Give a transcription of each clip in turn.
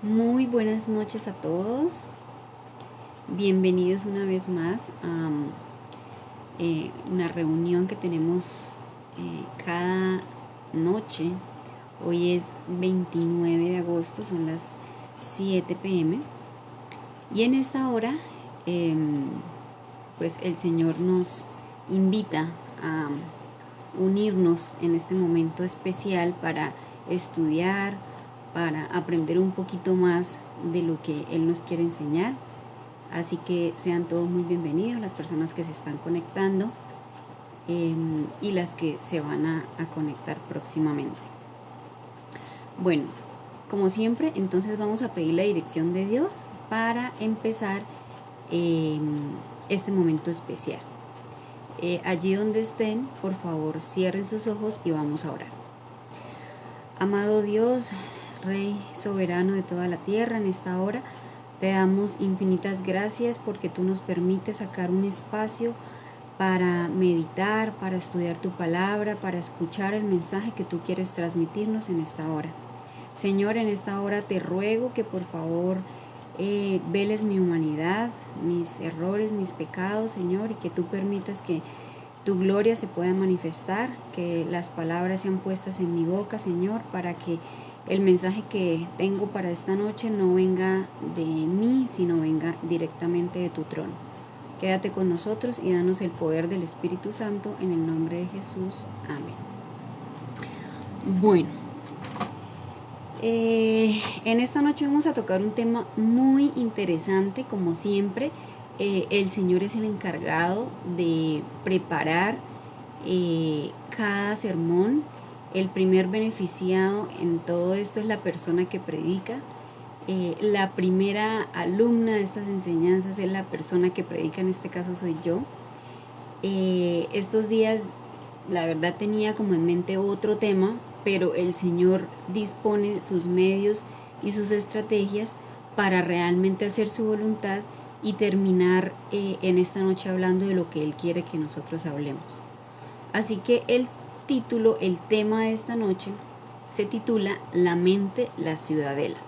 Muy buenas noches a todos. Bienvenidos una vez más a una reunión que tenemos cada noche. Hoy es 29 de agosto, son las 7 p.m. Y en esta hora, pues el Señor nos invita a unirnos en este momento especial para estudiar, para aprender un poquito más de lo que Él nos quiere enseñar. Así que sean todos muy bienvenidos, las personas que se están conectando y las que se van a conectar próximamente. Bueno, como siempre, entonces vamos a pedir la dirección de Dios para empezar este momento especial. Allí donde estén, por favor, cierren sus ojos y vamos a orar. Amado Dios, Rey soberano de toda la tierra, en esta hora te damos infinitas gracias porque tú nos permites sacar un espacio para meditar, para estudiar tu palabra, para escuchar el mensaje que tú quieres transmitirnos en esta hora. Señor, en esta hora te ruego que por favor veles mi humanidad, mis errores, mis pecados, Señor, y que tú permitas que tu gloria se pueda manifestar, que las palabras sean puestas en mi boca, Señor, para que el mensaje que tengo para esta noche no venga de mí, sino venga directamente de tu trono. Quédate con nosotros y danos el poder del Espíritu Santo en el nombre de Jesús. Amén. Bueno, en esta noche vamos a tocar un tema muy interesante, como siempre. El Señor es el encargado de preparar cada sermón. El primer beneficiado en todo esto es la persona que predica. La primera alumna de estas enseñanzas es la persona que predica, en este caso soy yo. Estos días, la verdad, tenía como en mente otro tema, pero el Señor dispone sus medios y sus estrategias para realmente hacer su voluntad y terminar en esta noche hablando de lo que Él quiere que nosotros hablemos. Así que el título, el tema de esta noche, se titula La mente, la ciudadela.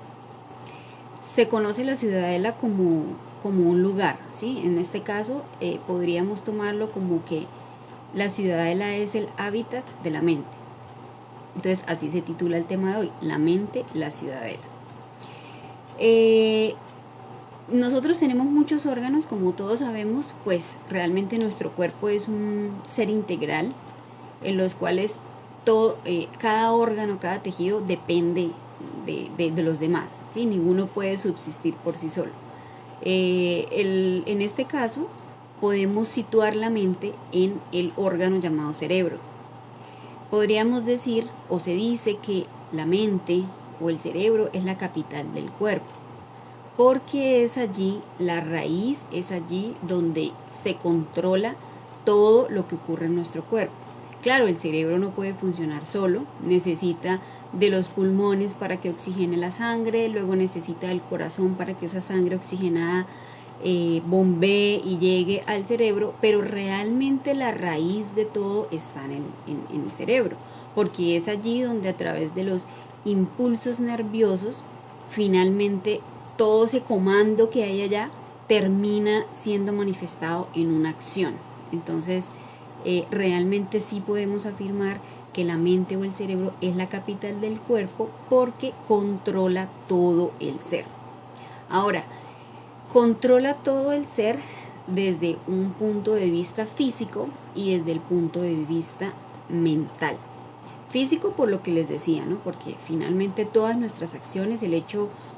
Se conoce la ciudadela como un lugar, ¿sí? En este caso podríamos tomarlo como que la ciudadela es el hábitat de la mente. Entonces así se titula el tema de hoy, la mente, la ciudadela. Nosotros tenemos muchos órganos, como todos sabemos, pues realmente nuestro cuerpo es un ser integral en los cuales cada órgano, cada tejido depende de los demás, ¿sí? Ninguno puede subsistir por sí solo. En este caso, podemos situar la mente en el órgano llamado cerebro. Podríamos decir, o se dice, que la mente o el cerebro es la capital del cuerpo, porque es allí la raíz, es allí donde se controla todo lo que ocurre en nuestro cuerpo. Claro, el cerebro no puede funcionar solo, necesita de los pulmones para que oxigene la sangre, luego necesita del corazón para que esa sangre oxigenada bombee y llegue al cerebro, pero realmente la raíz de todo está en el cerebro, porque es allí donde a través de los impulsos nerviosos, finalmente todo ese comando que hay allá termina siendo manifestado en una acción. Entonces, realmente sí podemos afirmar que la mente o el cerebro es la capital del cuerpo porque controla todo el ser. Ahora, controla todo el ser desde un punto de vista físico y desde el punto de vista mental. Físico por lo que les decía, ¿no? Porque finalmente todas nuestras acciones,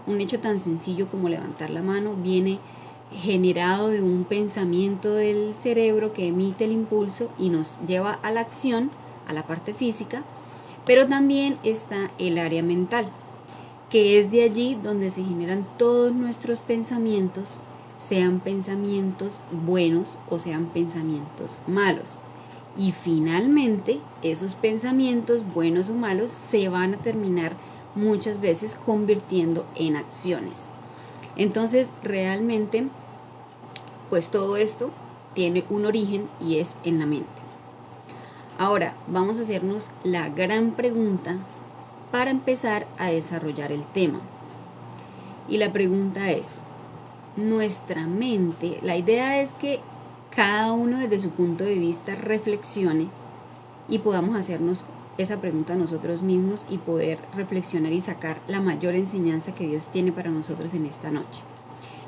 un hecho tan sencillo como levantar la mano, viene generado de un pensamiento del cerebro que emite el impulso y nos lleva a la acción, a la parte física, pero también está el área mental, que es de allí donde se generan todos nuestros pensamientos, sean pensamientos buenos o sean pensamientos malos. Y finalmente, esos pensamientos buenos o malos se van a terminar muchas veces convirtiendo en acciones. Entonces, realmente, pues todo esto tiene un origen y es en la mente. Ahora, vamos a hacernos la gran pregunta para empezar a desarrollar el tema. Y la pregunta es, nuestra mente, la idea es que cada uno desde su punto de vista reflexione y podamos hacernos esa pregunta a nosotros mismos y poder reflexionar y sacar la mayor enseñanza que Dios tiene para nosotros en esta noche.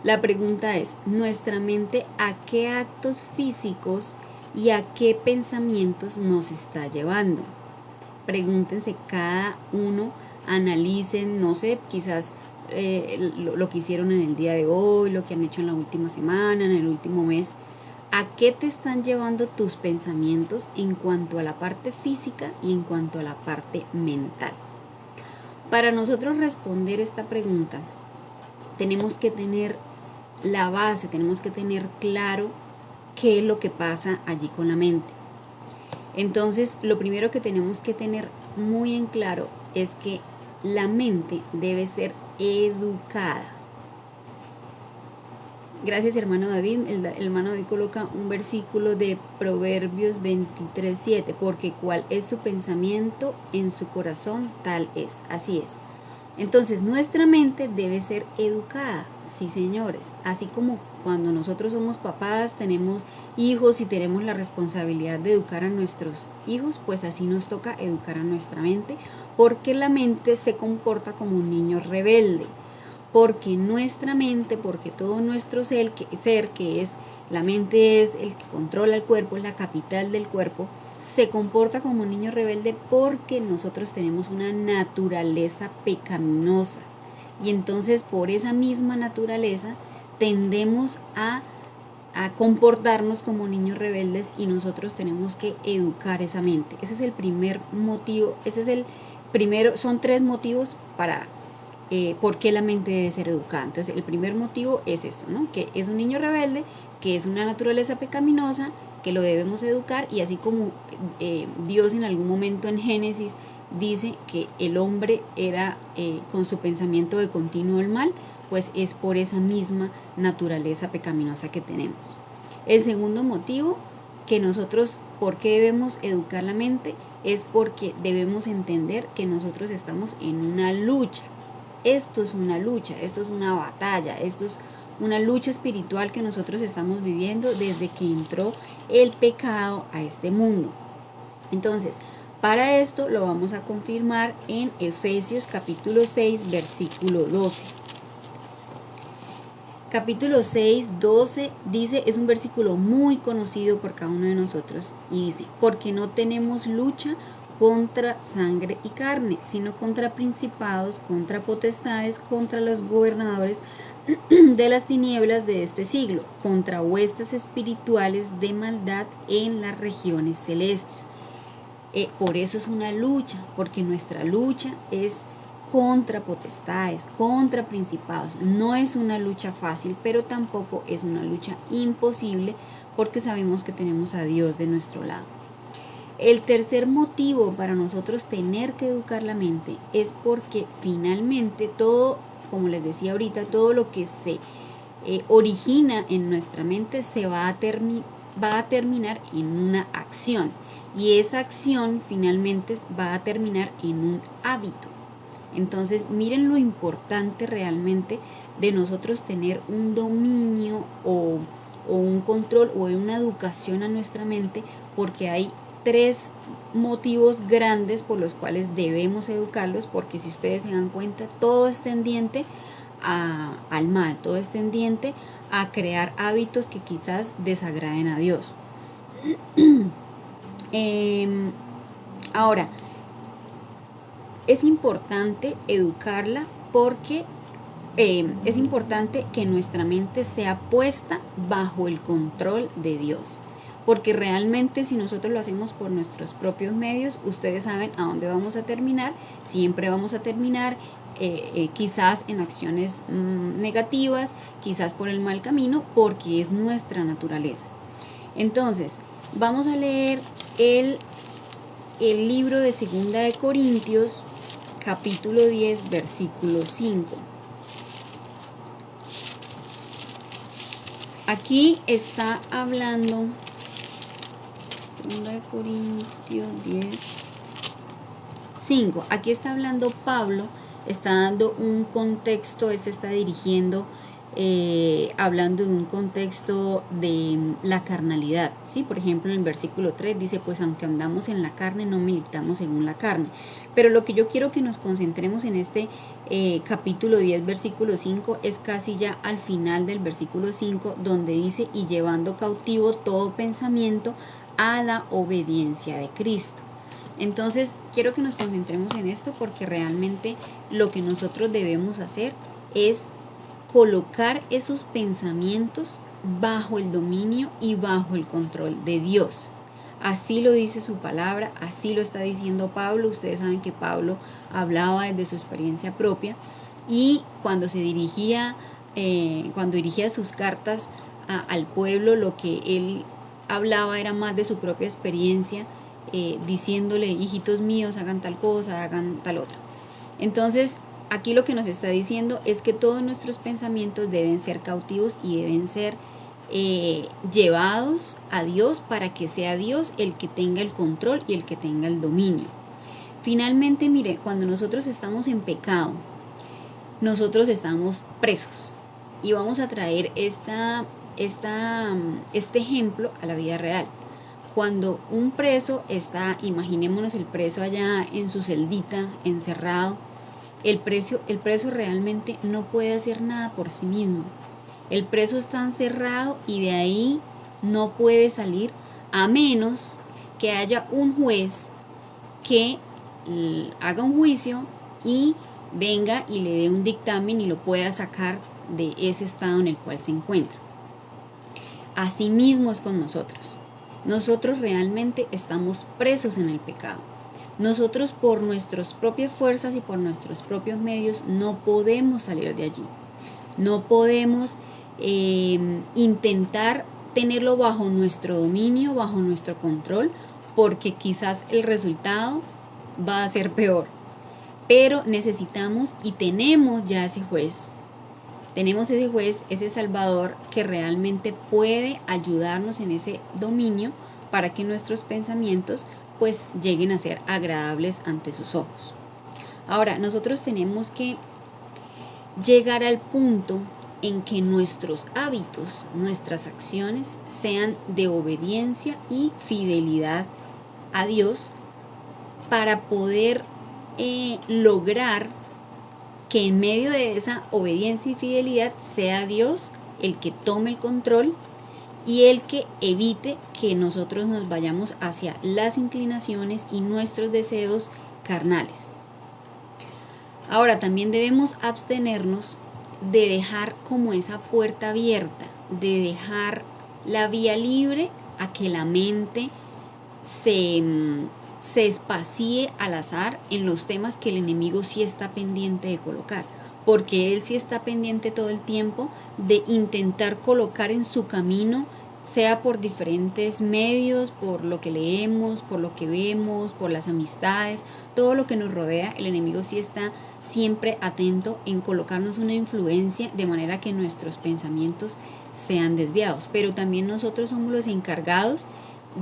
La pregunta es, ¿nuestra mente a qué actos físicos y a qué pensamientos nos está llevando? Pregúntense cada uno, analicen, no sé, quizás lo que hicieron en el día de hoy, lo que han hecho en la última semana, en el último mes. ¿A qué te están llevando tus pensamientos en cuanto a la parte física y en cuanto a la parte mental? Para nosotros responder esta pregunta, tenemos que tener la base, tenemos que tener claro qué es lo que pasa allí con la mente. Entonces, lo primero que tenemos que tener muy en claro es que la mente debe ser educada. Gracias, hermano David. El hermano David coloca un versículo de Proverbios 23:7, porque cual es su pensamiento en su corazón, tal es. Así es. Entonces, nuestra mente debe ser educada, sí, señores. Así como cuando nosotros somos papás, tenemos hijos y tenemos la responsabilidad de educar a nuestros hijos, pues así nos toca educar a nuestra mente, porque la mente se comporta como un niño rebelde. Porque nuestra mente, porque todo nuestro ser, que es la mente, es el que controla el cuerpo, es la capital del cuerpo, se comporta como un niño rebelde porque nosotros tenemos una naturaleza pecaminosa. Y entonces por esa misma naturaleza tendemos a comportarnos como niños rebeldes y nosotros tenemos que educar esa mente. Ese es el primer motivo, ese es el primero, son 3 motivos para por qué la mente debe ser educada. Entonces el primer motivo es esto, ¿no? Que es un niño rebelde, que es una naturaleza pecaminosa, que lo debemos educar, y así como Dios en algún momento en Génesis dice que el hombre era con su pensamiento de continuo el mal, pues es por esa misma naturaleza pecaminosa que tenemos. El segundo motivo que nosotros, ¿por qué debemos educar la mente? Es porque debemos entender que nosotros estamos en una lucha. Esto es una lucha, esto es una batalla, esto es una lucha espiritual que nosotros estamos viviendo desde que entró el pecado a este mundo. Entonces, para esto lo vamos a confirmar en Efesios capítulo 6, versículo 12. Capítulo 6, 12 dice, es un versículo muy conocido por cada uno de nosotros, y dice, porque no tenemos lucha contra sangre y carne, sino contra principados, contra potestades, contra los gobernadores de las tinieblas de este siglo, contra huestes espirituales de maldad en las regiones celestes. Por eso es una lucha, porque nuestra lucha es contra potestades, contra principados. No es una lucha fácil, pero tampoco es una lucha imposible, porque sabemos que tenemos a Dios de nuestro lado. El tercer motivo para nosotros tener que educar la mente es porque finalmente todo, como les decía ahorita, todo lo que se origina en nuestra mente se va a terminar en una acción, y esa acción finalmente va a terminar en un hábito. Entonces miren lo importante realmente de nosotros tener un dominio o un control o una educación a nuestra mente, porque hay 3 motivos grandes por los cuales debemos educarlos, porque si ustedes se dan cuenta, todo es tendiente al mal, todo es tendiente a crear hábitos que quizás desagraden a Dios. Ahora, es importante educarla porque es importante que nuestra mente sea puesta bajo el control de Dios. Porque realmente si nosotros lo hacemos por nuestros propios medios, ustedes saben a dónde vamos a terminar. Siempre vamos a terminar quizás en acciones negativas, quizás por el mal camino, porque es nuestra naturaleza. Entonces, vamos a leer el libro de 2 de Corintios, capítulo 10, versículo 5. Aquí está hablando 2 de Corintios 10, 5. Aquí está hablando Pablo, está dando un contexto, él se está dirigiendo, hablando de un contexto de la carnalidad, ¿sí? Por ejemplo, en el versículo 3 dice, pues aunque andamos en la carne, no militamos según la carne. Pero lo que yo quiero que nos concentremos en este capítulo 10, versículo 5, es casi ya al final del versículo 5, donde dice, y llevando cautivo todo pensamiento a la obediencia de Cristo. Entonces, quiero que nos concentremos en esto porque realmente lo que nosotros debemos hacer es colocar esos pensamientos bajo el dominio y bajo el control de Dios. Así lo dice su palabra, así lo está diciendo Pablo. Ustedes saben que Pablo hablaba desde su experiencia propia y cuando se dirigía, cuando dirigía sus cartas al pueblo, lo que él hablaba era más de su propia experiencia, diciéndole, hijitos míos, hagan tal cosa, hagan tal otra. Entonces, aquí lo que nos está diciendo es que todos nuestros pensamientos deben ser cautivos y deben ser llevados a Dios para que sea Dios el que tenga el control y el que tenga el dominio. Finalmente, mire, cuando nosotros estamos en pecado, nosotros estamos presos y vamos a traer este ejemplo a la vida real. Cuando un preso está, imaginémonos el preso allá en su celdita, encerrado, el preso realmente no puede hacer nada por sí mismo. El preso está encerrado y de ahí no puede salir a menos que haya un juez que haga un juicio y venga y le dé un dictamen y lo pueda sacar de ese estado en el cual se encuentra. Así mismo es con nosotros. Nosotros realmente estamos presos en el pecado. Nosotros por nuestras propias fuerzas y por nuestros propios medios no podemos salir de allí. No podemos intentar tenerlo bajo nuestro dominio, bajo nuestro control, porque quizás el resultado va a ser peor. Pero necesitamos y tenemos ya ese juez. Tenemos ese juez, ese salvador que realmente puede ayudarnos en ese dominio para que nuestros pensamientos pues lleguen a ser agradables ante sus ojos. Ahora, nosotros tenemos que llegar al punto en que nuestros hábitos, nuestras acciones sean de obediencia y fidelidad a Dios para poder lograr que en medio de esa obediencia y fidelidad sea Dios el que tome el control y el que evite que nosotros nos vayamos hacia las inclinaciones y nuestros deseos carnales. Ahora, también debemos abstenernos de dejar como esa puerta abierta, de dejar la vía libre a que la mente se espacie al azar en los temas que el enemigo sí está pendiente de colocar, porque él sí está pendiente todo el tiempo de intentar colocar en su camino, sea por diferentes medios, por lo que leemos, por lo que vemos, por las amistades, todo lo que nos rodea. El enemigo sí está siempre atento en colocarnos una influencia de manera que nuestros pensamientos sean desviados, pero también nosotros somos los encargados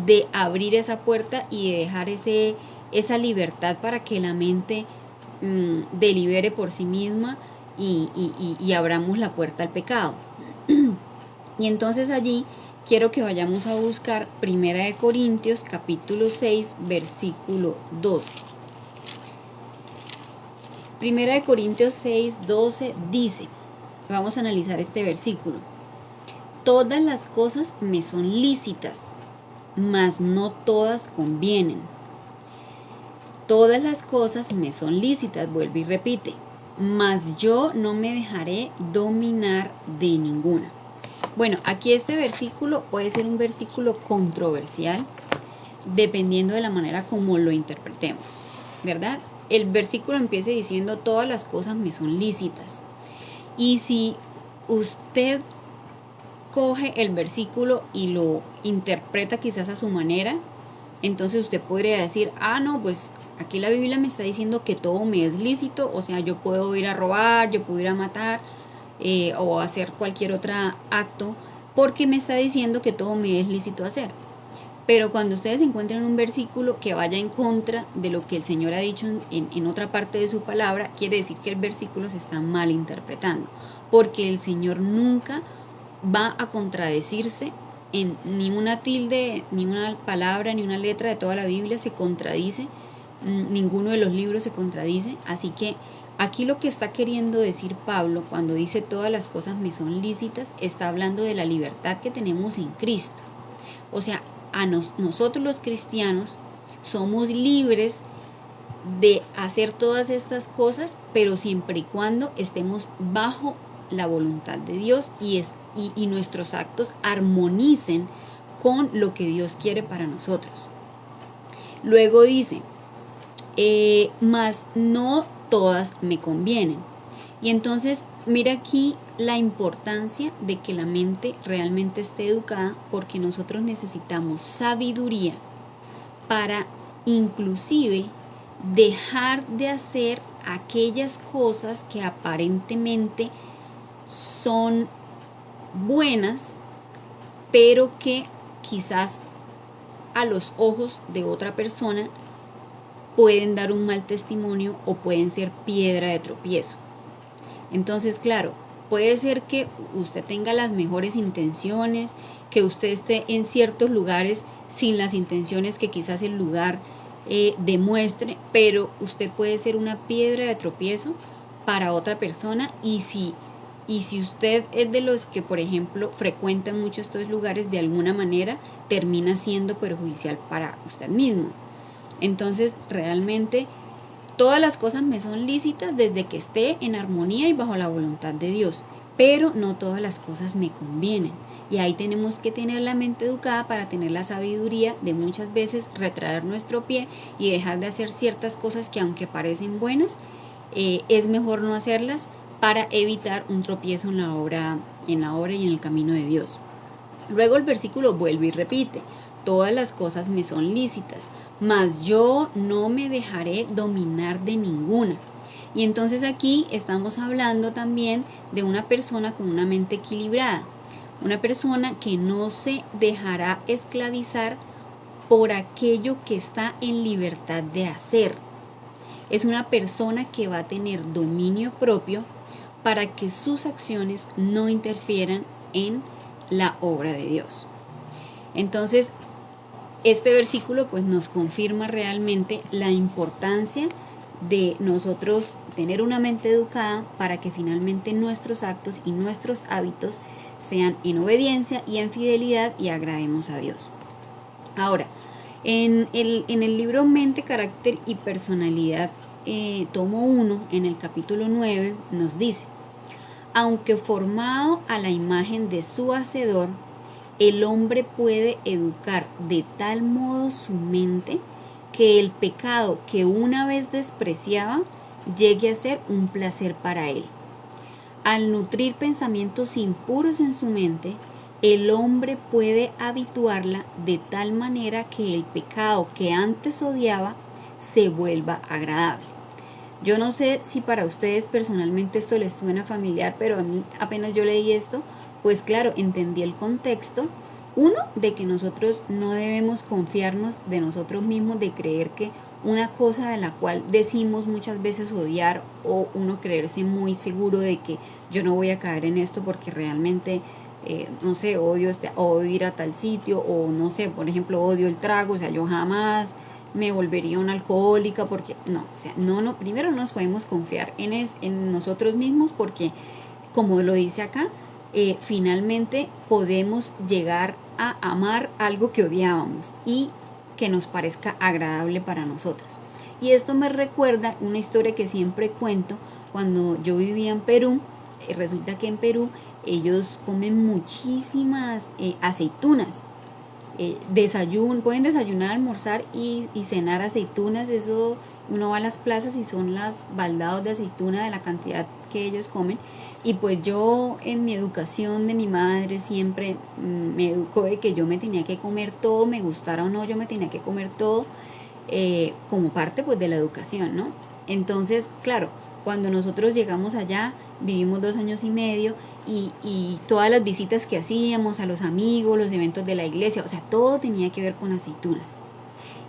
de abrir esa puerta y de dejar esa libertad para que la mente delibere por sí misma y abramos la puerta al pecado. Y entonces allí quiero que vayamos a buscar 1 Corintios capítulo 6 versículo 12. 1 Corintios 6, 12 dice, vamos a analizar este versículo: todas las cosas me son lícitas, mas no todas convienen. Todas las cosas me son lícitas, vuelve y repite, mas yo no me dejaré dominar de ninguna. Bueno, aquí este versículo puede ser un versículo controversial dependiendo de la manera como lo interpretemos, ¿verdad? El versículo empieza diciendo todas las cosas me son lícitas. Y si usted coge el versículo y lo interpreta quizás a su manera, entonces usted podría decir, no, pues aquí la Biblia me está diciendo que todo me es lícito, o sea, yo puedo ir a robar, yo puedo ir a matar o hacer cualquier otro acto, porque me está diciendo que todo me es lícito hacer. Pero cuando ustedes encuentren un versículo que vaya en contra de lo que el Señor ha dicho en otra parte de su palabra, quiere decir que el versículo se está mal interpretando, porque el Señor nunca va a contradecirse en ni una tilde, ni una palabra, ni una letra de toda la Biblia se contradice, ninguno de los libros se contradice, así que aquí lo que está queriendo decir Pablo cuando dice todas las cosas me son lícitas, está hablando de la libertad que tenemos en Cristo. O sea, nosotros los cristianos somos libres de hacer todas estas cosas, pero siempre y cuando estemos bajo la voluntad de Dios y nuestros actos armonicen con lo que Dios quiere para nosotros. Luego dice, mas no todas me convienen. Y entonces mira aquí la importancia de que la mente realmente esté educada, porque nosotros necesitamos sabiduría para inclusive dejar de hacer aquellas cosas que aparentemente son buenas, pero que quizás a los ojos de otra persona pueden dar un mal testimonio o pueden ser piedra de tropiezo. Entonces, claro, puede ser que usted tenga las mejores intenciones, que usted esté en ciertos lugares sin las intenciones que quizás el lugar demuestre, pero usted puede ser una piedra de tropiezo para otra persona y si usted es de los que, por ejemplo, frecuentan mucho estos lugares, de alguna manera termina siendo perjudicial para usted mismo. Entonces, realmente todas las cosas me son lícitas desde que esté en armonía y bajo la voluntad de Dios, pero no todas las cosas me convienen. Y ahí tenemos que tener la mente educada para tener la sabiduría de muchas veces retraer nuestro pie y dejar de hacer ciertas cosas que, aunque parecen buenas, es mejor no hacerlas para evitar un tropiezo en la obra y en el camino de Dios. Luego el versículo vuelve y repite, todas las cosas me son lícitas, mas yo no me dejaré dominar de ninguna. Y entonces aquí estamos hablando también de una persona con una mente equilibrada, una persona que no se dejará esclavizar por aquello que está en libertad de hacer. Es una persona que va a tener dominio propio para que sus acciones no interfieran en la obra de Dios. Entonces, este versículo pues nos confirma realmente la importancia de nosotros tener una mente educada para que finalmente nuestros actos y nuestros hábitos sean en obediencia y en fidelidad y agrademos a Dios. Ahora, en el libro Mente, Carácter y Personalidad, tomo 1, en el capítulo 9, nos dice, aunque formado a la imagen de su hacedor, el hombre puede educar de tal modo su mente que el pecado que una vez despreciaba llegue a ser un placer para él. Al nutrir pensamientos impuros en su mente, el hombre puede habituarla de tal manera que el pecado que antes odiaba se vuelva agradable. Yo no sé si para ustedes personalmente esto les suena familiar, pero a mí apenas yo leí esto, pues claro, entendí el contexto. Uno, de que nosotros no debemos confiarnos de nosotros mismos, de creer que una cosa de la cual decimos muchas veces odiar, o uno creerse muy seguro de que yo no voy a caer en esto porque realmente, no sé, odio ir a tal sitio, o no sé, por ejemplo, odio el trago, o sea, yo jamás me volvería una alcohólica porque, no, o sea, no, primero no nos podemos confiar en nosotros mismos porque, como lo dice acá, finalmente podemos llegar a amar algo que odiábamos y que nos parezca agradable para nosotros. Y esto me recuerda una historia que siempre cuento cuando yo vivía en Perú. Resulta que en Perú ellos comen muchísimas aceitunas. Pueden desayunar, almorzar y cenar aceitunas. Eso, uno va a las plazas y son las baldados de aceituna de la cantidad que ellos comen. Y pues yo, en mi educación de mi madre, siempre me educó de que yo me tenía que comer todo, me gustara o no, yo me tenía que comer todo, como parte pues de la educación, ¿no? Entonces, claro, Cuando nosotros llegamos allá, vivimos 2 años y medio y todas las visitas que hacíamos a los amigos, los eventos de la iglesia, o sea, todo tenía que ver con aceitunas.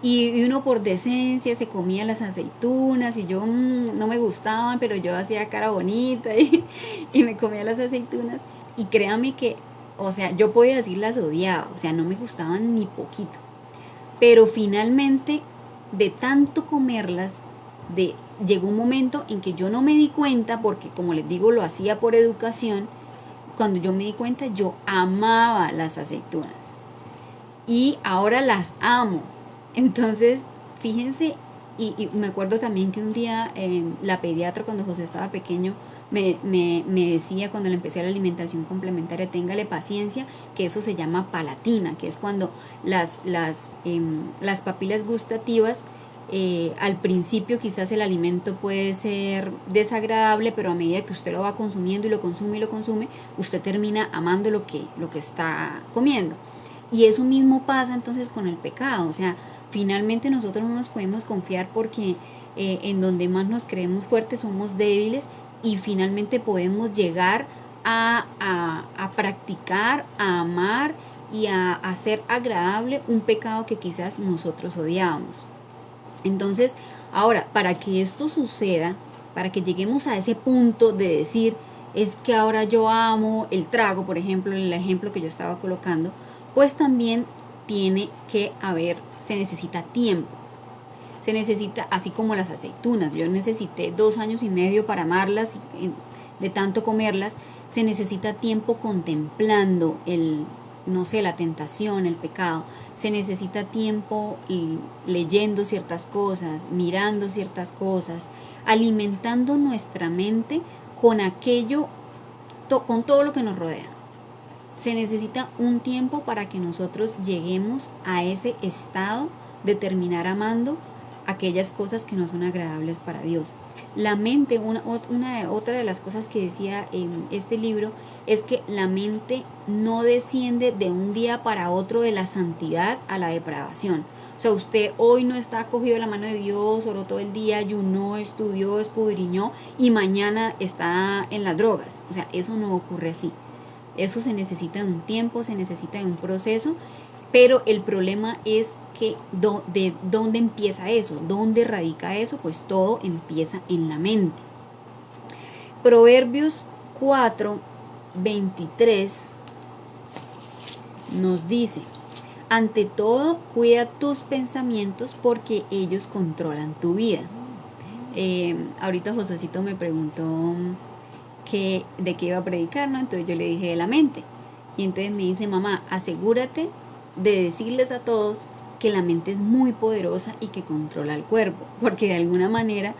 Y uno por decencia se comía las aceitunas y yo no me gustaban, pero yo hacía cara bonita y me comía las aceitunas. Y créame que, o sea, yo podía decir las odiaba, o sea, no me gustaban ni poquito. Pero finalmente, de tanto comerlas, llegó un momento en que yo no me di cuenta, porque como les digo, lo hacía por educación. Cuando yo me di cuenta, yo amaba las aceitunas y ahora las amo. Entonces, fíjense, y me acuerdo también que un día la pediatra, cuando José estaba pequeño, me decía cuando le empecé la alimentación complementaria, téngale paciencia, que eso se llama palatina, que es cuando las papilas gustativas, al principio quizás el alimento puede ser desagradable, pero a medida que usted lo va consumiendo y lo consume, usted termina amando lo que está comiendo. Y eso mismo pasa entonces con el pecado, o sea, finalmente nosotros no nos podemos confiar porque en donde más nos creemos fuertes somos débiles y finalmente podemos llegar a practicar, a amar y a hacer agradable un pecado que quizás nosotros odiábamos. Entonces, ahora, para que esto suceda, para que lleguemos a ese punto de decir, es que ahora yo amo el trago, por ejemplo, el ejemplo que yo estaba colocando, pues también tiene que haber, se necesita tiempo. Se necesita, así como las aceitunas, yo necesité 2 años y medio para amarlas, de tanto comerlas, se necesita tiempo contemplando no sé, la tentación, el pecado, se necesita tiempo leyendo ciertas cosas, mirando ciertas cosas, alimentando nuestra mente con aquello, con todo lo que nos rodea. Se necesita un tiempo para que nosotros lleguemos a ese estado de terminar amando aquellas cosas que no son agradables para Dios. La mente, otra de las cosas que decía en este libro es que la mente no desciende de un día para otro de la santidad a la depravación. O sea, usted hoy no está cogido de la mano de Dios, oró todo el día, ayunó, estudió, escudriñó y mañana está en las drogas. O sea, eso no ocurre así. Eso se necesita de un tiempo, se necesita de un proceso, pero el problema es que de dónde empieza eso, dónde radica eso, pues todo empieza en la mente. Proverbios 4:23 nos dice, ante todo cuida tus pensamientos porque ellos controlan tu vida. Ahorita Josuecito me preguntó de qué iba a predicar, ¿no? Entonces yo le dije de la mente. Y entonces me dice, mamá, asegúrate de decirles a todos que la mente es muy poderosa y que controla el cuerpo. Porque de alguna manera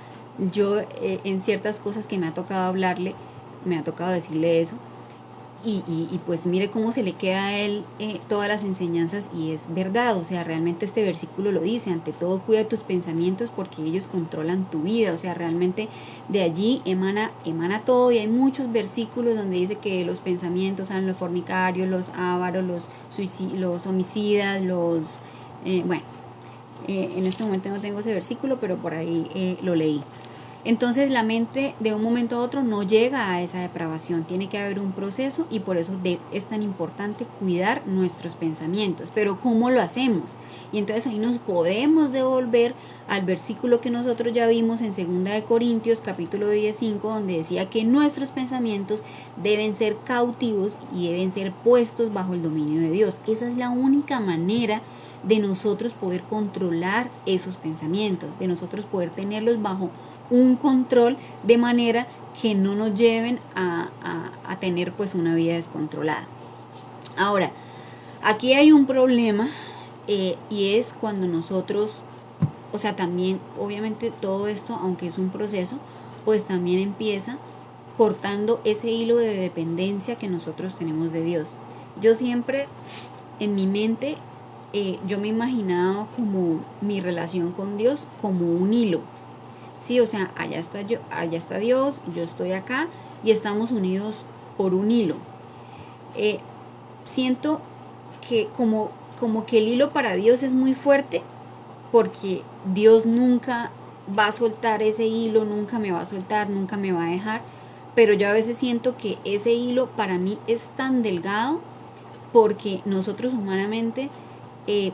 yo en ciertas cosas que me ha tocado hablarle, me ha tocado decirle eso. Y pues mire cómo se le queda a él todas las enseñanzas y es verdad, o sea, realmente este versículo lo dice, ante todo cuida tus pensamientos porque ellos controlan tu vida, o sea, realmente de allí emana todo y hay muchos versículos donde dice que los pensamientos son los fornicarios, los ávaros, los homicidas, bueno, en este momento no tengo ese versículo, pero por ahí lo leí. Entonces la mente de un momento a otro no llega a esa depravación, tiene que haber un proceso y por eso es tan importante cuidar nuestros pensamientos. Pero ¿cómo lo hacemos? Y entonces ahí nos podemos devolver al versículo que nosotros ya vimos en 2 Corintios capítulo 15, donde decía que nuestros pensamientos deben ser cautivos y deben ser puestos bajo el dominio de Dios. Esa es la única manera de nosotros poder controlar esos pensamientos, de nosotros poder tenerlos bajo un control de manera que no nos lleven a tener pues una vida descontrolada. Ahora, aquí hay un problema y es cuando nosotros, o sea, también obviamente todo esto, aunque es un proceso, pues también empieza cortando ese hilo de dependencia que nosotros tenemos de Dios. Yo siempre en mi mente, yo me imaginaba como mi relación con Dios como un hilo. Sí, o sea, allá está Dios, yo estoy acá y estamos unidos por un hilo. Siento que como que el hilo para Dios es muy fuerte porque Dios nunca va a soltar ese hilo, nunca me va a soltar, nunca me va a dejar, pero yo a veces siento que ese hilo para mí es tan delgado porque nosotros humanamente,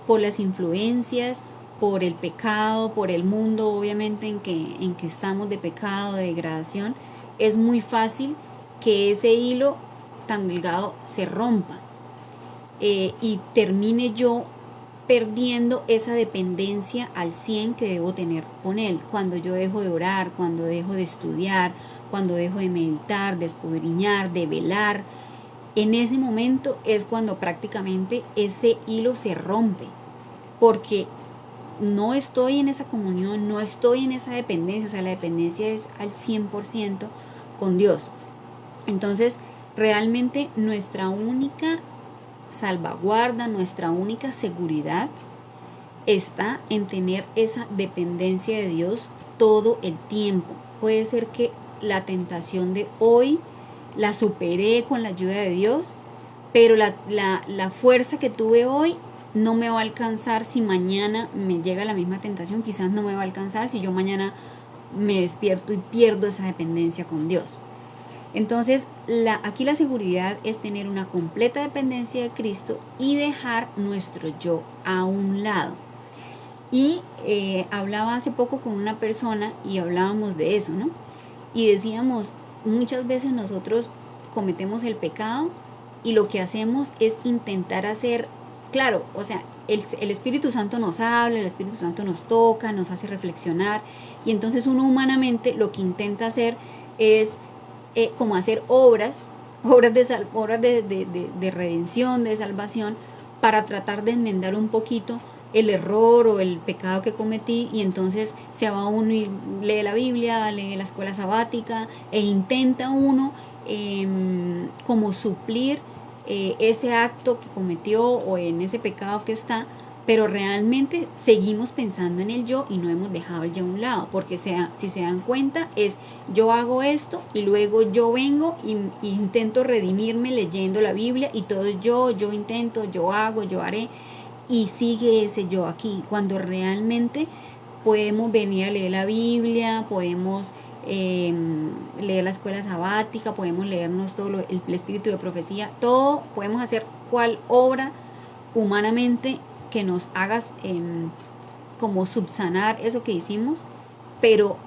por las influencias, por el pecado, por el mundo obviamente en que estamos de pecado, de degradación, es muy fácil que ese hilo tan delgado se rompa, y termine yo perdiendo esa dependencia al 100 que debo tener con Él. Cuando yo dejo de orar, cuando dejo de estudiar, cuando dejo de meditar, de escudriñar, de velar, en ese momento es cuando prácticamente ese hilo se rompe, porque no estoy en esa comunión, no estoy en esa dependencia, o sea, la dependencia es al 100% con Dios. Entonces, realmente nuestra única salvaguarda, nuestra única seguridad está en tener esa dependencia de Dios todo el tiempo. Puede ser que la tentación de hoy la superé con la ayuda de Dios, pero la fuerza que tuve hoy no me va a alcanzar si mañana me llega la misma tentación, quizás no me va a alcanzar si yo mañana me despierto y pierdo esa dependencia con Dios. Entonces, aquí la seguridad es tener una completa dependencia de Cristo y dejar nuestro yo a un lado. Y hablaba hace poco con una persona y hablábamos de eso, ¿no? Y decíamos, muchas veces nosotros cometemos el pecado y lo que hacemos es intentar hacer, claro, o sea, el Espíritu Santo nos habla, el Espíritu Santo nos toca, nos hace reflexionar, y entonces uno humanamente lo que intenta hacer es como hacer obras de redención, de salvación, para tratar de enmendar un poquito el error o el pecado que cometí, y entonces se va uno y lee la Biblia, lee la escuela sabática e intenta uno como suplir ese acto que cometió o en ese pecado que está, pero realmente seguimos pensando en el yo y no hemos dejado el yo a un lado, porque si se dan cuenta es yo hago esto y luego yo vengo y intento redimirme leyendo la Biblia y todo yo intento, yo hago, yo haré, y sigue ese yo aquí, cuando realmente podemos venir a leer la Biblia, podemos leer la escuela sabática, podemos leernos todo el espíritu de profecía, todo, podemos hacer cual obra humanamente que nos hagas como subsanar eso que hicimos, pero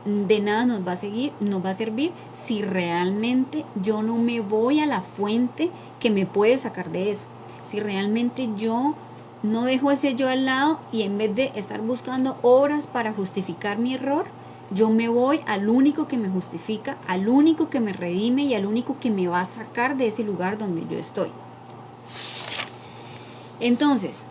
de nada nos va a servir si realmente yo no me voy a la fuente que me puede sacar de eso, si realmente yo no dejo ese yo al lado y en vez de estar buscando obras para justificar mi error, yo me voy al único que me justifica, al único que me redime y al único que me va a sacar de ese lugar donde yo estoy. Entonces,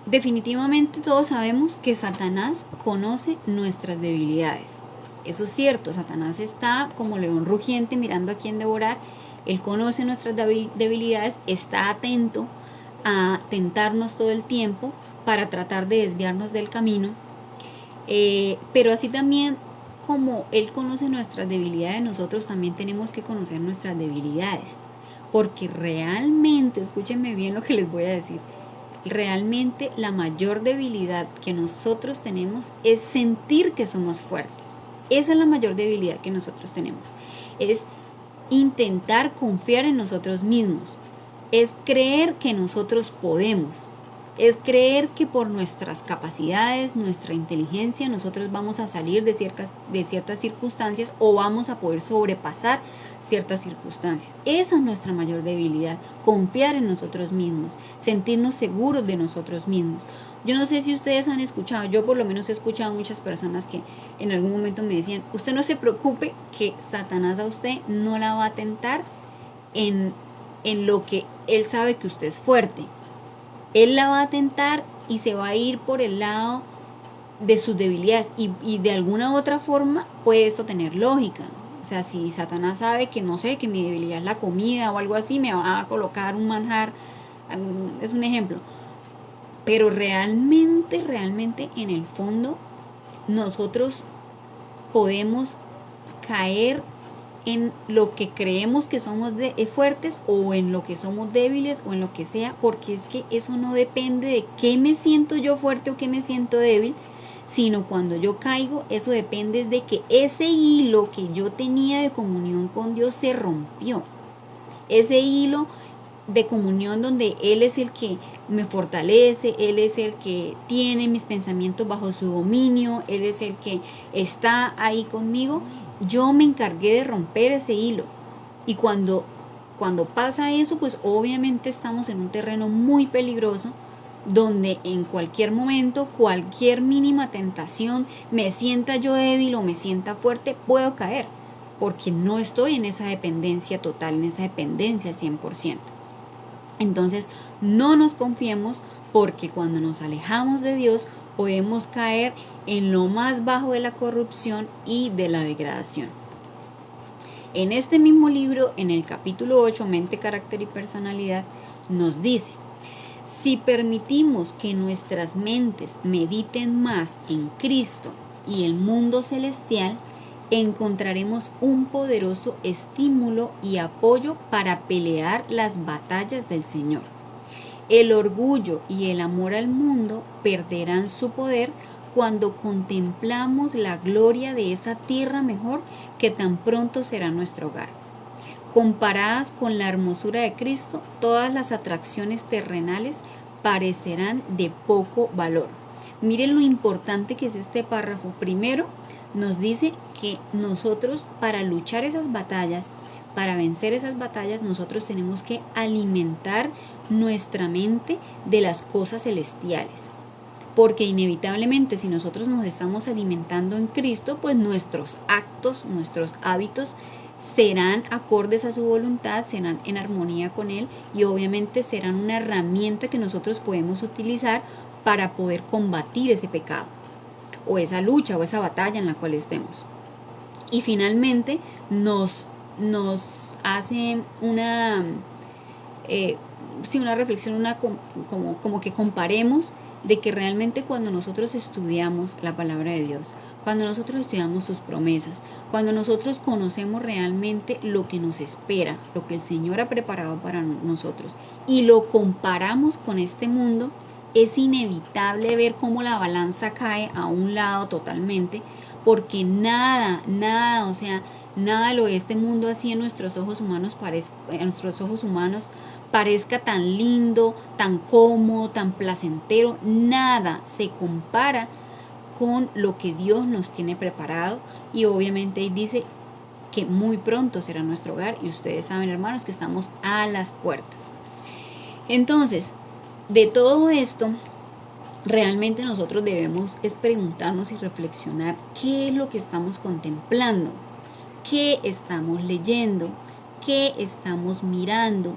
definitivamente todos sabemos que Satanás conoce nuestras debilidades. Eso es cierto, Satanás está como león rugiente mirando a quién devorar. Él conoce nuestras debilidades, está atento a tentarnos todo el tiempo para tratar de desviarnos del camino, pero así también como Él conoce nuestras debilidades, nosotros también tenemos que conocer nuestras debilidades, porque realmente, escúchenme bien lo que les voy a decir, realmente la mayor debilidad que nosotros tenemos es sentir que somos fuertes. Esa es la mayor debilidad que nosotros tenemos, es intentar confiar en nosotros mismos, es creer que nosotros podemos, es creer que por nuestras capacidades, nuestra inteligencia, nosotros vamos a salir de ciertas circunstancias o vamos a poder sobrepasar ciertas circunstancias. Esa es nuestra mayor debilidad, confiar en nosotros mismos, sentirnos seguros de nosotros mismos. Yo no sé si ustedes han escuchado, yo por lo menos he escuchado a muchas personas que en algún momento me decían, usted no se preocupe que Satanás a usted no la va a tentar en lo que él sabe que usted es fuerte. Él la va a tentar y se va a ir por el lado de sus debilidades y de alguna u otra forma puede esto tener lógica. O sea, si Satanás sabe que no sé, que mi debilidad es la comida o algo así, me va a colocar un manjar, es un ejemplo. Pero realmente en el fondo nosotros podemos caer en lo que creemos que somos fuertes o en lo que somos débiles o en lo que sea, porque es que eso no depende de qué me siento yo fuerte o qué me siento débil, sino cuando yo caigo, eso depende de que ese hilo que yo tenía de comunión con Dios se rompió. Ese hilo de comunión donde Él es el que me fortalece, Él es el que tiene mis pensamientos bajo su dominio, Él es el que está ahí conmigo. Yo me encargué de romper ese hilo. Y cuando pasa eso, pues obviamente estamos en un terreno muy peligroso, donde en cualquier momento, cualquier mínima tentación, me sienta yo débil o me sienta fuerte, puedo caer, porque no estoy en esa dependencia total, en esa dependencia al 100%. Entonces, no nos confiemos, porque cuando nos alejamos de Dios, podemos caer en lo más bajo de la corrupción y de la degradación. En este mismo libro, en el capítulo 8, Mente, Carácter y Personalidad, nos dice: si permitimos que nuestras mentes mediten más en Cristo y el mundo celestial, encontraremos un poderoso estímulo y apoyo para pelear las batallas del Señor. El orgullo y el amor al mundo perderán su poder cuando contemplamos la gloria de esa tierra mejor que tan pronto será nuestro hogar. Comparadas con la hermosura de Cristo, todas las atracciones terrenales parecerán de poco valor. Miren lo importante que es este párrafo. Primero, nos dice que nosotros, para luchar esas batallas, para vencer esas batallas, nosotros tenemos que alimentar nuestra mente de las cosas celestiales. Porque inevitablemente, si nosotros nos estamos alimentando en Cristo, pues nuestros actos, nuestros hábitos serán acordes a su voluntad, serán en armonía con Él, y obviamente serán una herramienta que nosotros podemos utilizar para poder combatir ese pecado, o esa lucha, o esa batalla en la cual estemos. Y finalmente nos hace una reflexión, como que comparemos de que realmente cuando nosotros estudiamos la palabra de Dios, cuando nosotros estudiamos sus promesas, cuando nosotros conocemos realmente lo que nos espera, lo que el Señor ha preparado para nosotros, y lo comparamos con este mundo, es inevitable ver cómo la balanza cae a un lado totalmente, porque nada de lo de este mundo así en nuestros ojos humanos parezca tan lindo, tan cómodo, tan placentero. Nada se compara con lo que Dios nos tiene preparado, y obviamente dice que muy pronto será nuestro hogar, y ustedes saben, hermanos, que estamos a las puertas. Entonces, de todo esto, realmente nosotros debemos es preguntarnos y reflexionar qué es lo que estamos contemplando, qué estamos leyendo, qué estamos mirando,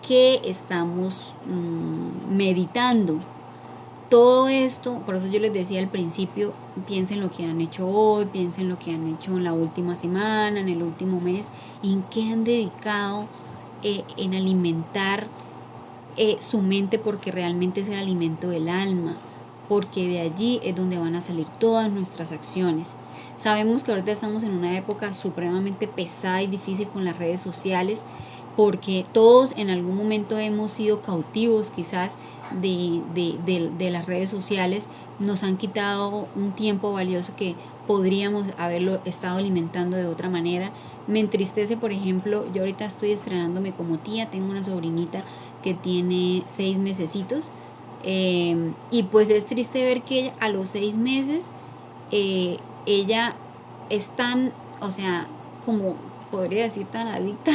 qué estamos meditando. Todo esto, por eso yo les decía al principio, piensen lo que han hecho hoy, piensen lo que han hecho en la última semana, en el último mes, en qué han dedicado en alimentar su mente, porque realmente es el alimento del alma, porque de allí es donde van a salir todas nuestras acciones. Sabemos que ahorita estamos en una época supremamente pesada y difícil con las redes sociales, porque todos en algún momento hemos sido cautivos quizás de las redes sociales. Nos han quitado un tiempo valioso que podríamos haberlo estado alimentando de otra manera. Me entristece, por ejemplo, yo ahorita estoy estrenándome como tía, tengo una sobrinita que tiene 6 mesecitos, y pues es triste ver que ella, a los 6 meses, ella es tan, como podría decir, tan adicta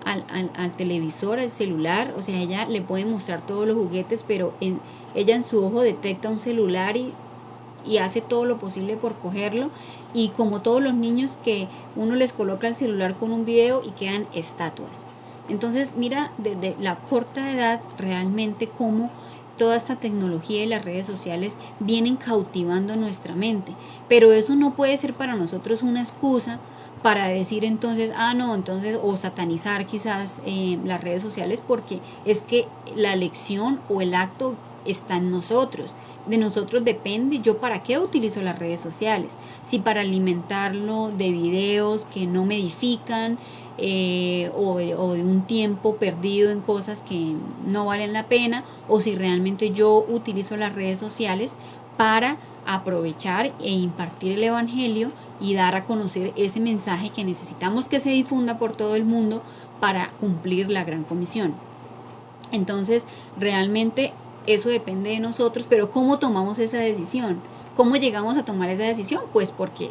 al televisor, al celular. O sea, ella le puede mostrar todos los juguetes, pero ella en su ojo detecta un celular y hace todo lo posible por cogerlo, y como todos los niños, que uno les coloca el celular con un video y quedan estatuas. Entonces mira desde la corta edad realmente cómo toda esta tecnología y las redes sociales vienen cautivando nuestra mente, pero eso no puede ser para nosotros una excusa para decir entonces, entonces, o satanizar quizás las redes sociales, porque es que la lección o el acto está en nosotros. De nosotros depende yo para qué utilizo las redes sociales, si para alimentarlo de videos que no me edifican, o de un tiempo perdido en cosas que no valen la pena, o si realmente yo utilizo las redes sociales para aprovechar e impartir el Evangelio y dar a conocer ese mensaje que necesitamos que se difunda por todo el mundo para cumplir la gran comisión. Entonces, realmente eso depende de nosotros, pero ¿cómo tomamos esa decisión? ¿Cómo llegamos a tomar esa decisión? Pues porque,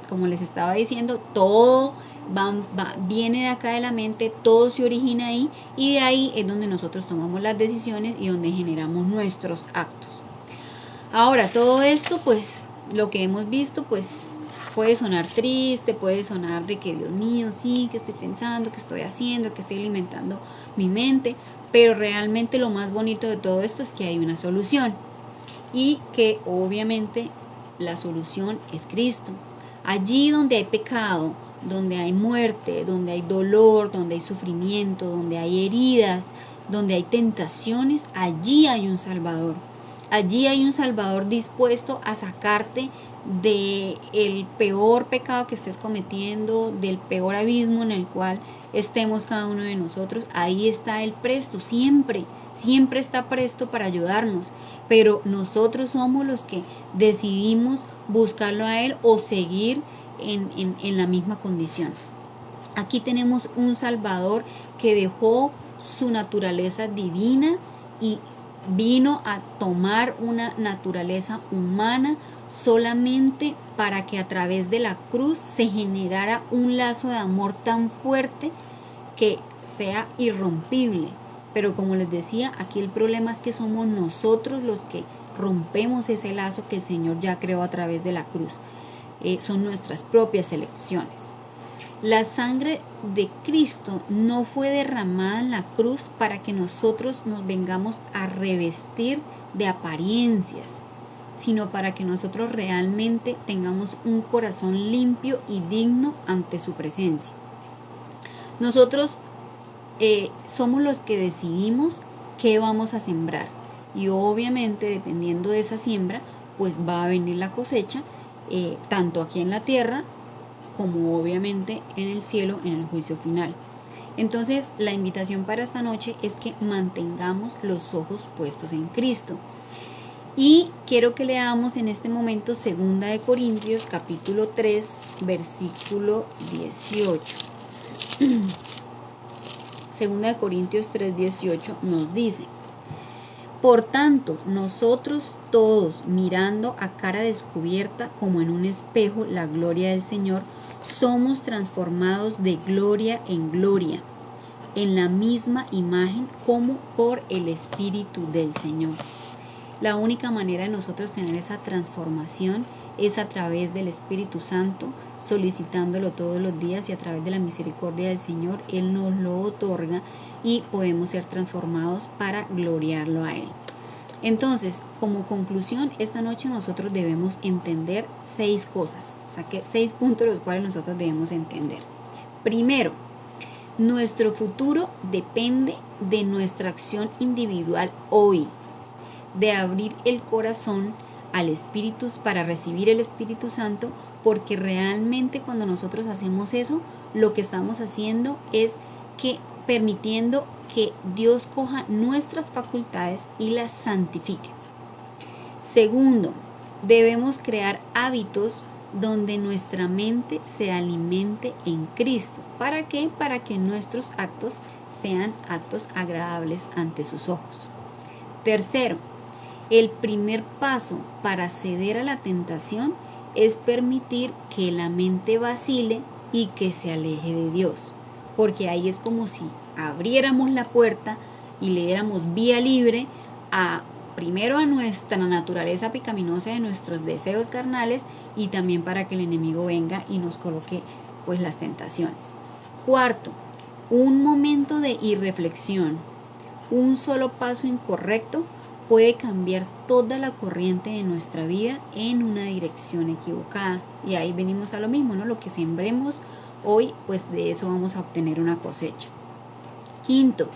como les estaba diciendo, todo viene de acá de la mente, todo se origina ahí y de ahí es donde nosotros tomamos las decisiones y donde generamos nuestros actos. Ahora, todo esto, pues, lo que hemos visto, pues, puede sonar triste, puede sonar de que, Dios mío, sí, que estoy pensando, que estoy haciendo, que estoy alimentando mi mente, pero realmente lo más bonito de todo esto es que hay una solución y que obviamente la solución es Cristo. Allí donde hay pecado, donde hay muerte, donde hay dolor, donde hay sufrimiento, donde hay heridas, donde hay tentaciones, allí hay un Salvador. Allí hay un Salvador dispuesto a sacarte del peor pecado que estés cometiendo, del peor abismo en el cual estemos cada uno de nosotros. Ahí está Él presto, siempre está presto para ayudarnos, pero nosotros somos los que decidimos buscarlo a Él o seguir en la misma condición. Aquí tenemos un Salvador que dejó su naturaleza divina y vino a tomar una naturaleza humana solamente para que a través de la cruz se generara un lazo de amor tan fuerte que sea irrompible. Pero como les decía, aquí el problema es que somos nosotros los que rompemos ese lazo que el Señor ya creó a través de la cruz. Son nuestras propias elecciones. La sangre de Cristo no fue derramada en la cruz para que nosotros nos vengamos a revestir de apariencias, sino para que nosotros realmente tengamos un corazón limpio y digno ante su presencia. Nosotros somos los que decidimos qué vamos a sembrar y obviamente dependiendo de esa siembra pues va a venir la cosecha, tanto aquí en la tierra como obviamente en el cielo en el juicio final. Entonces la invitación para esta noche es que mantengamos los ojos puestos en Cristo. Y quiero que leamos en este momento 2 de Corintios capítulo 3 versículo 18. 2 de Corintios 3:18 nos dice: por tanto, nosotros todos, mirando a cara descubierta como en un espejo la gloria del Señor, somos transformados de gloria en gloria, en la misma imagen como por el Espíritu del Señor. La única manera de nosotros tener esa transformación es a través del Espíritu Santo, solicitándolo todos los días y a través de la misericordia del Señor, Él nos lo otorga y podemos ser transformados para gloriarlo a Él. Entonces, como conclusión, esta noche nosotros debemos entender 6 cosas. Saqué 6 puntos los cuales nosotros debemos entender. Primero, nuestro futuro depende de nuestra acción individual hoy, de abrir el corazón al Espíritu para recibir el Espíritu Santo, porque realmente cuando nosotros hacemos eso, lo que estamos haciendo es que permitiendo que Dios coja nuestras facultades y las santifique. Segundo, debemos crear hábitos donde nuestra mente se alimente en Cristo. ¿Para qué? Para que nuestros actos sean actos agradables ante sus ojos. Tercero, el primer paso para ceder a la tentación es permitir que la mente vacile y que se aleje de Dios, porque ahí es como si abriéramos la puerta y le diéramos vía libre primero a nuestra naturaleza pecaminosa de nuestros deseos carnales y también para que el enemigo venga y nos coloque pues las tentaciones. Cuarto, un momento de irreflexión, un solo paso incorrecto puede cambiar toda la corriente de nuestra vida en una dirección equivocada. Y ahí venimos a lo mismo, ¿no? Lo que sembremos hoy, pues de eso vamos a obtener una cosecha. Quinto,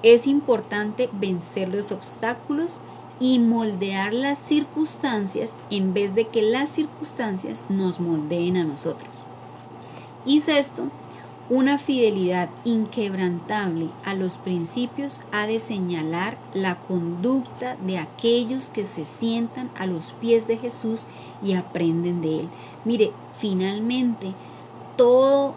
es importante vencer los obstáculos y moldear las circunstancias en vez de que las circunstancias nos moldeen a nosotros. Y sexto, Una fidelidad inquebrantable a los principios ha de señalar la conducta de aquellos que se sientan a los pies de Jesús y aprenden de Él. Mire, finalmente, todo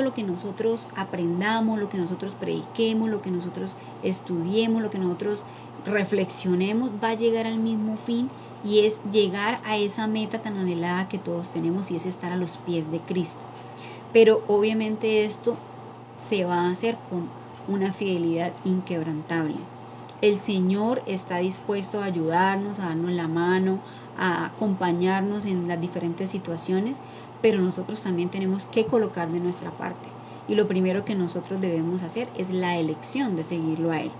lo que nosotros aprendamos, lo que nosotros prediquemos, lo que nosotros estudiemos, lo que nosotros reflexionemos, va a llegar al mismo fin, y es llegar a esa meta tan anhelada que todos tenemos, y es estar a los pies de Cristo. Pero obviamente esto se va a hacer con una fidelidad inquebrantable. El Señor está dispuesto a ayudarnos, a darnos la mano, a acompañarnos en las diferentes situaciones, pero nosotros también tenemos que colocar de nuestra parte. Y lo primero que nosotros debemos hacer es la elección de seguirlo a Él.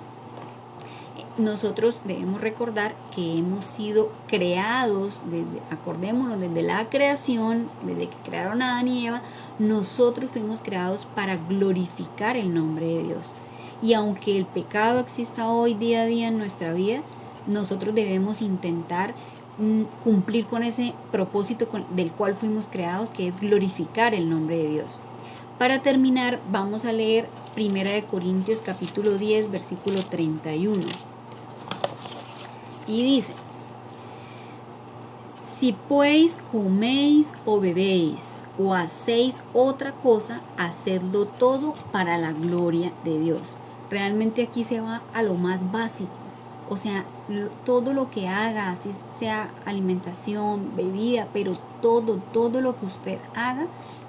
Nosotros debemos recordar que hemos sido creados, acordémonos, desde la creación, desde que crearon a Adán y Eva, nosotros fuimos creados para glorificar el nombre de Dios. Y aunque el pecado exista hoy día a día en nuestra vida, nosotros debemos intentar cumplir con ese propósito del cual fuimos creados, que es glorificar el nombre de Dios. Para terminar, vamos a leer 1 Corintios capítulo 10, versículo 31. Y dice: si pues coméis o bebéis o hacéis otra cosa, hacedlo todo para la gloria de Dios. Realmente aquí se va a lo más básico. O sea, todo lo que haga, así sea alimentación, bebida, pero todo lo que usted haga,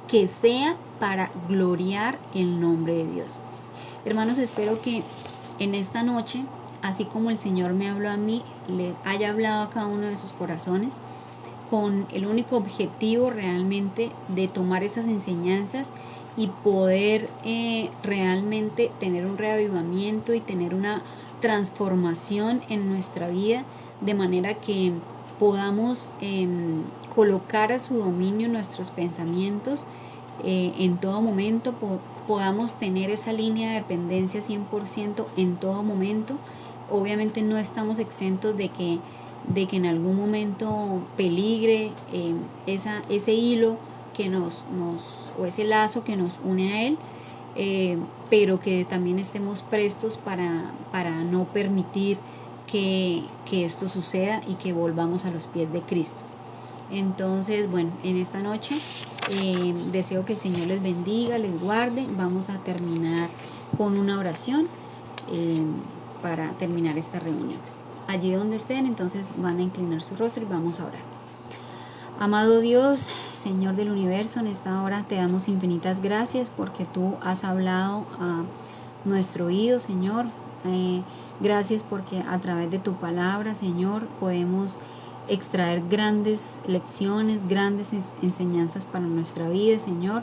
que sea para gloriar el nombre de Dios. Hermanos, espero que en esta noche, así como el Señor me habló a mí, le haya hablado a cada uno de sus corazones, con el único objetivo realmente de tomar esas enseñanzas y poder realmente tener un reavivamiento y tener una transformación en nuestra vida, de manera que podamos colocar a su dominio nuestros pensamientos en todo momento, podamos tener esa línea de dependencia 100% en todo momento. Obviamente no estamos exentos de que en algún momento peligre ese hilo que o ese lazo que nos une a Él, pero que también estemos prestos para no permitir que esto suceda y que volvamos a los pies de Cristo. Entonces, bueno, en esta noche deseo que el Señor les bendiga, les guarde. Vamos a terminar con una oración para terminar esta reunión. Allí donde estén, entonces van a inclinar su rostro y vamos a orar. Amado Dios, Señor del universo, en esta hora te damos infinitas gracias porque tú has hablado a nuestro oído, Señor. Gracias porque a través de tu palabra, Señor, podemos extraer grandes lecciones, grandes enseñanzas para nuestra vida, Señor.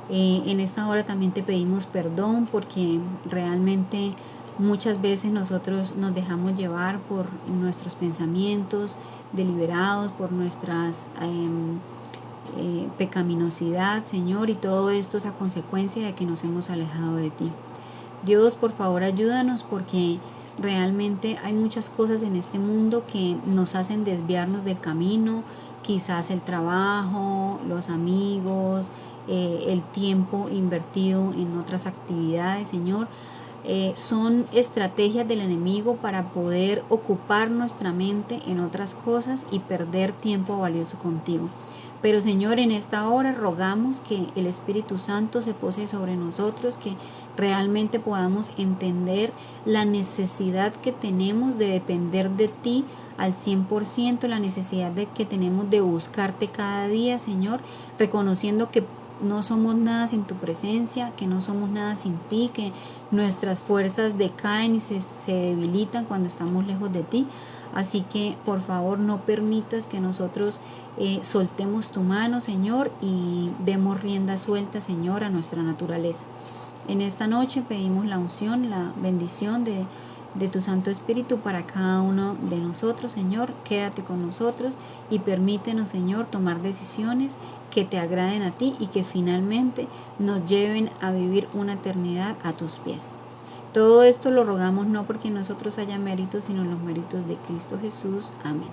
En esta hora también te pedimos perdón porque realmente muchas veces nosotros nos dejamos llevar por nuestros pensamientos deliberados, por nuestras pecaminosidad, Señor, y todo esto es a consecuencia de que nos hemos alejado de ti. Dios, por favor, ayúdanos porque realmente hay muchas cosas en este mundo que nos hacen desviarnos del camino, quizás el trabajo, los amigos, el tiempo invertido en otras actividades, Señor. Son estrategias del enemigo para poder ocupar nuestra mente en otras cosas y perder tiempo valioso contigo. Pero Señor, en esta hora rogamos que el Espíritu Santo se pose sobre nosotros, que realmente podamos entender la necesidad que tenemos de depender de ti al 100%, la necesidad que tenemos de buscarte cada día, Señor, reconociendo que no somos nada sin tu presencia, que no somos nada sin ti, que nuestras fuerzas decaen y se debilitan cuando estamos lejos de ti. Así que por favor no permitas que nosotros soltemos tu mano, Señor, y demos rienda suelta, Señor, a nuestra naturaleza. En esta noche pedimos la unción, la bendición de tu Santo Espíritu para cada uno de nosotros, Señor. Quédate con nosotros y permítenos, Señor, tomar decisiones que te agraden a ti y que finalmente nos lleven a vivir una eternidad a tus pies. Todo esto lo rogamos no porque nosotros haya méritos, sino los méritos de Cristo Jesús. Amén.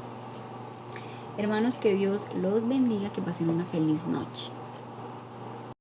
Hermanos, que Dios los bendiga, que pasen una feliz noche.